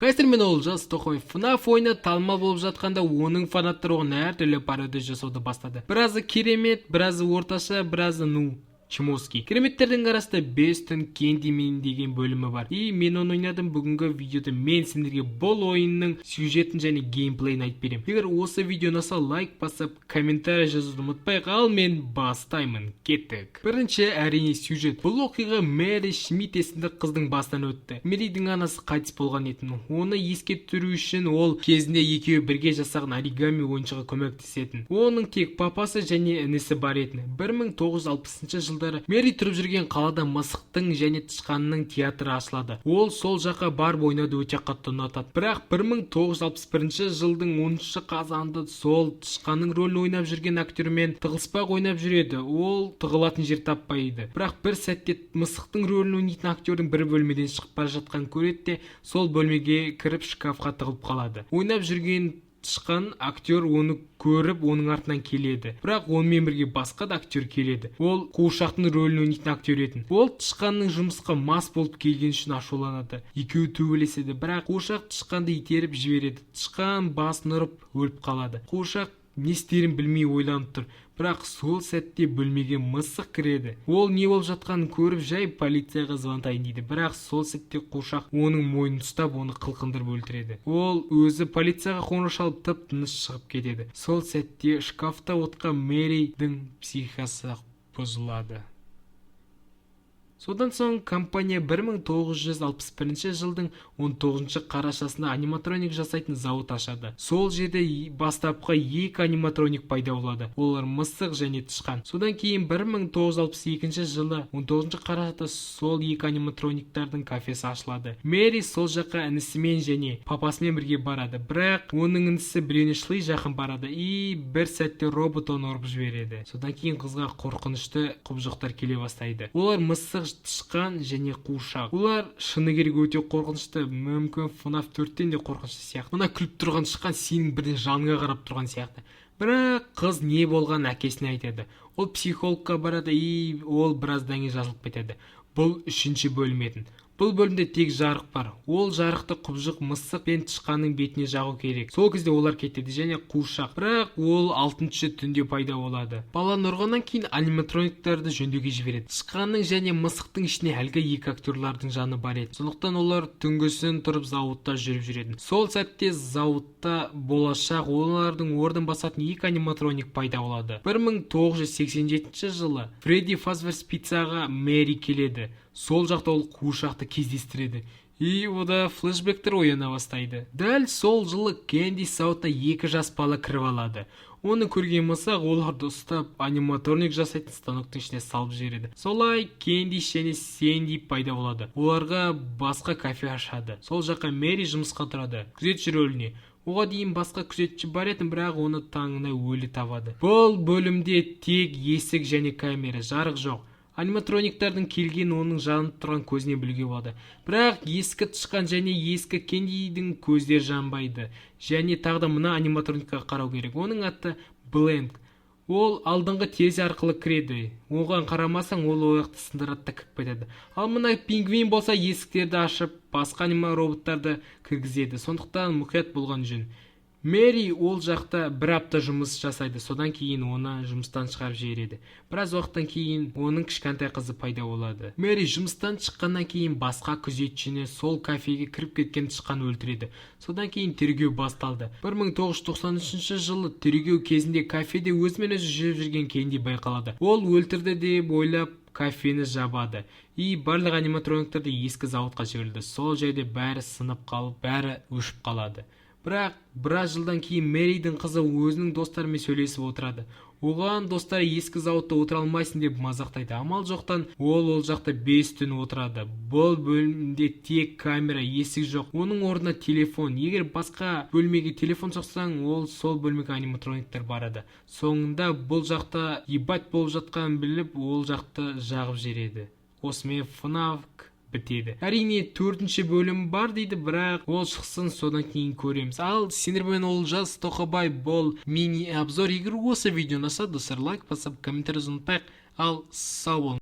Кайсыр мен Олжас Тоқой FNAF ойыны танымал болып жатқанда оның фанаттары оған әртүрлі пародия жасауды бастады. Біразы керемет, біразы орташа, біразы Чмоский. Кереметтердің арасында Бестон Кендимен деген бөлімі бар. Мен оны ойнадым. Бүгінгі видеода мен сендерге бұл ойынның сюжетін және геймплейін айтып берем. Егер осы видео ұнаса, лайк басып, комментарий жазуды ұмытпайық. Ал мен бастаймын. Кеттік. Бірінші әрине сюжет. Бұл оқиға Мэри Шмидт есімді қыздың басынан өтті. Мэридің анасы қайтыс болған етін. Оны еске түсіру үшін ол кезінде екеуі бірге жасаған оригами ойыншыға көмектесетін. Оның тек папасы және інісі бар етін. 1960 жылдары Мэри тұрып жүрген қалада мысықтың және тышқанның театры ашылады. Ол сол жаққа барып ойнауды өте қатты ұнатады. Бірақ 1961 жылдың 10 қазанында сол тышқанның рөлін ойнап жүрген актермен тығылыспақ ойнап жүреді. Ол тығылатын жер таппайды. Бірақ бір сәтте мысықтың рөлін ойнайтын актердің бір бөлмеден шығып бара жатқан көреді де сол бөлмеге кіріп шкафқа тығылып қалады. Ойнап жүрген тышқан актер оны көріп, оның артынан келеді. Бірақ онымен бірге басқа да актер келеді. Ол қуыршақтың рөлін ойнайтын актер етін. Ол тышқанның жұмысқа мас болып келген үшін ашуланады. Екеуі төбелеседі, бірақ қуыршақ тышқанды итеріп жібереді. Тышқан басын ұрып өліп қалады. Қуыршақ не істерін білмей ойланып тұр. Бірақ сол сәтте бөлмеге мысық кіреді. Ол не болып жатқанын көріп, жай полицияға звондайын дейді. Бірақ сол сәтте қуыршақ оның мойнын ұстап, оны қылқындырып өлтіреді. Ол өзі полицияға қоңырау шалып тып-тыныш шығып кетеді. Сол сәтте шкафта отқан Мэридің психикасы бұзылады. Содан соң компания 1961 жылдың 19 қарашасында аниматроник жасайтын зауыт ашады. Сол жерде бастапқы екі аниматроник пайда болады. Олар мысық және тышқан. Содан кейін 1962 жылы 19 қарашада сол екі аниматрониктардың кафесі ашылады. Мэри сол жаққа інісімен және папасымен бірге барады. Бірақ оның інісі біреуіне шылай жақын барады бір сәтте робот оны ұрып жібереді. Содан кейін қызға қорқынышты құбыжықтар келе бастайды. Олар мысық, тышқан және қуыршақ. Олар шыны керек өте қорқынышты, мүмкін FNAF 4-тен де қорқынышты сияқты. Мына күліп тұрған тышқан сенің бірден жаныңа қарап тұрған сияқты. Бірақ қыз не болған әкесіне айтады. Ол психологқа барады, ол біраздан кейін жазылып кетеді. Бұл 3-ші бөлім еді. Бұл бөлімде тек жарық бар. Ол жарықты құбыжық мысық пен тышқанның бетіне жағу керек. Сол кезде олар кетеді және қуыршақ. Бірақ ол 6-ші түнде пайда болады. Баланы ұрғаннан кейін аниматрониктарды жөндеуге жібереді. Тышқанның және мысықтың ішіне әлгі екі актерлардың жаны бар еді. Сондықтан олар түнгісін тұрып зауытта жүріп жүреді. Сол сәтте зауытта болашақ олардың орнын басатын екі аниматроник пайда болады. 1987 жылы Фредди Фазберс пиццаға Мэри келеді. Сол жақта ол қуыршақты кездестіреді. Ода флешбектер ояна бастайды. Дәл сол жылы Кенди зауытына екі жас бала кіріп алады. Оны көрген мысық оларды ұстап аниматроник жасайтын станоктың ішіне салып жібереді. Солай Кенди және Сэнди пайда болады. Оларға басқа кафе ашады. Сол жаққа Мэри жұмысқа тұрады, күзетші рөліне. Оған дейін басқа күзетші бар еді, бірақ оны таңына өлі табады. Бұл бөлімде тек есік және камера, жарық жоқ. Аниматрониктардың келген оның жанып тұрған көзіне білуге болады. Бірақ ескі тышқан және ескі Кендидің көздер жанбайды. Және тағы да мына аниматроникқа қарау керек. Оның аты Бленк. Ол алдыңғы терезе арқылы кіреді. Оған қарамасаң, ол ояқты сындырады кіріп кетеді. Ал мына пингвин болса есіктерді ашып, басқа анимароботтарды кіргізеді. Сондықтан мұқият болған жөн. Мэри ол жақта бір апта жұмыс жасайды. Содан кейін оны жұмыстан шығарып жібереді. Біраз уақыттан кейін оның кішкентай қызы пайда болады. Мэри жұмыстан шыққаннан кейін басқа күзетшіні сол кафеге кіріп кеткен тышқан өлтіреді. Содан кейін тергеу басталды. 1993 жылы тергеу кезінде кафеде өзімен өзі жүріп жүрген Кенди байқалады. Ол өлтірді деп ойлап кафені жабады. Барлық аниматрониктарды ескі зауытқа жіберілді. Сол жерде бәрі сынып қалып, бәрі өшіп қалады. Бірақ біраз жылдан кейін Мэридің қызы өзінің достарымен сөйлесіп отырады. Оған достары ескі зауытта отыра алмайсың деп мазақтайды. Амал жоқтан ол жақта 5 түн отырады. Бұл бөлімде тек камера, есік жоқ. Оның орнына телефон. Егер басқа бөлмеге телефон соқсаң, ол сол бөлмеге аниматрониктер барады. Соңында бұл жақта ебать болып жатқанын біліп, ол жақты жағып жібереді. Осымен FNAF бітеді. Әрине 4-ші бөлім бар дейді, бірақ ол шықсын, содан кейін көреміз. Ал сендермен Олжас Тоқабай, бұл мини обзор. Егер осы видео ұнаса, достар, лайк басып, комментарий ұмытпайық. Ал сау болыңыз.